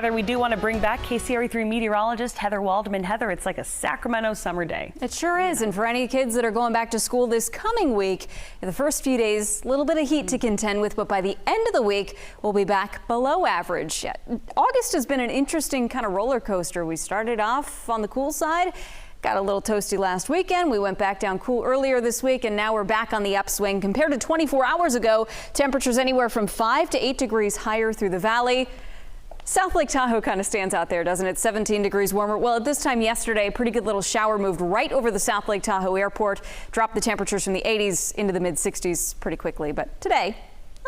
We do want to bring back KCRA3 meteorologist Heather Waldman. Heather, it's like a Sacramento summer day. It sure is. And for any kids that are going back to school this coming week, in the first few days, a little bit of heat to contend with, but by the end of the week, we'll be back below average. August has been an interesting kind of roller coaster. We started off on the cool side. Got a little toasty last weekend. We went back down cool earlier this week, and now we're back on the upswing. Compared to 24 hours ago, temperatures anywhere from 5 to 8 degrees higher through the valley. South Lake Tahoe kind of stands out there, doesn't it? 17 degrees warmer. Well, at this time yesterday, a pretty good little shower moved right over the South Lake Tahoe airport, dropped the temperatures from the 80s into the mid 60s pretty quickly. But today,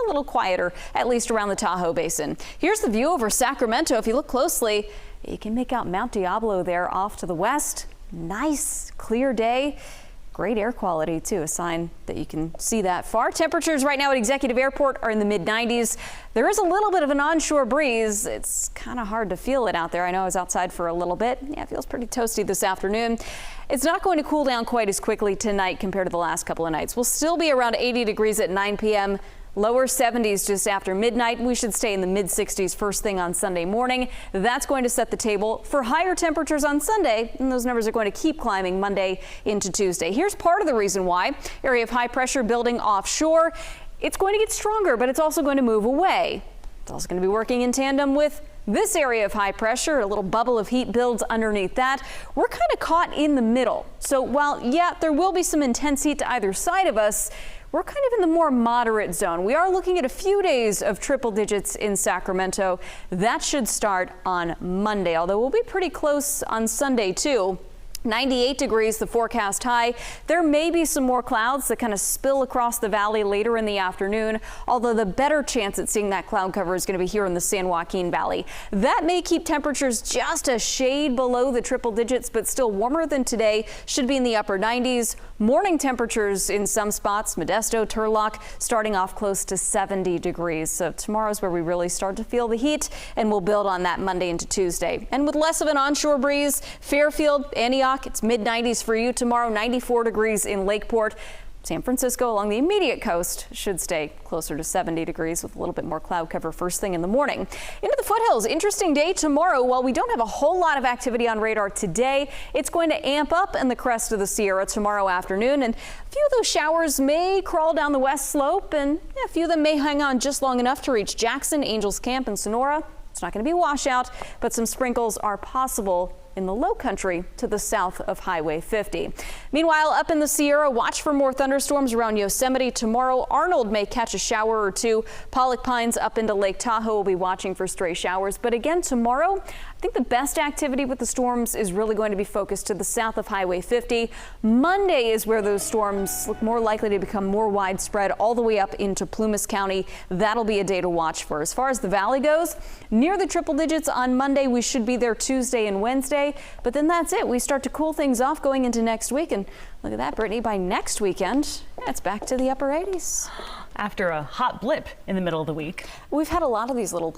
a little quieter, at least around the Tahoe Basin. Here's the view over Sacramento. If you look closely, you can make out Mount Diablo there off to the west. Nice, clear day. Great air quality, too, a sign that you can see that far. Temperatures right now at Executive Airport are in the mid-90s. There is a little bit of an onshore breeze. It's kind of hard to feel it out there. I know I was outside for a little bit. Yeah, it feels pretty toasty this afternoon. It's not going to cool down quite as quickly tonight compared to the last couple of nights. We'll still be around 80 degrees at 9 p.m. Lower 70s just after midnight. We should stay in the mid 60s first thing on Sunday morning. That's going to set the table for higher temperatures on Sunday, and those numbers are going to keep climbing Monday into Tuesday. Here's part of the reason why. Area of high pressure building offshore. It's going to get stronger, but it's also going to move away. It's also going to be working in tandem with this area of high pressure. A little bubble of heat builds underneath that. We're kind of caught in the middle. So while, yeah, there will be some intense heat to either side of us, we're kind of in the more moderate zone. We are looking at a few days of triple digits in Sacramento. That should start on Monday, although we'll be pretty close on Sunday, too. 98 degrees, the forecast high. There may be some more clouds that kind of spill across the valley later in the afternoon, although the better chance at seeing that cloud cover is going to be here in the San Joaquin Valley. That may keep temperatures just a shade below the triple digits, but still warmer than today. Should be in the upper 90s. Morning temperatures in some spots, Modesto, Turlock, starting off close to 70 degrees. So tomorrow's where we really start to feel the heat, and we'll build on that Monday into Tuesday. And with less of an onshore breeze, Fairfield, Antioch, it's mid-90s for you tomorrow, 94 degrees in Lakeport. San Francisco along the immediate coast should stay closer to 70 degrees with a little bit more cloud cover first thing in the morning. Into the foothills, interesting day tomorrow. While we don't have a whole lot of activity on radar today, it's going to amp up in the crest of the Sierra tomorrow afternoon, and a few of those showers may crawl down the west slope, and a few of them may hang on just long enough to reach Jackson, Angels Camp, and Sonora. It's not going to be a washout, but some sprinkles are possible in the low country to the south of Highway 50. Meanwhile, up in the Sierra, watch for more thunderstorms around Yosemite tomorrow. Arnold may catch a shower or two. Pollock Pines up into Lake Tahoe will be watching for stray showers. But again, tomorrow, I think the best activity with the storms is really going to be focused to the south of Highway 50. Monday is where those storms look more likely to become more widespread all the way up into Plumas County. That'll be a day to watch for. As far as the valley goes, near the triple digits on Monday. We should be there Tuesday and Wednesday. But then that's it. We start to cool things off going into next week. And look at that, Brittany, by next weekend, it's back to the upper 80s. After a hot blip in the middle of the week. We've had a lot of these little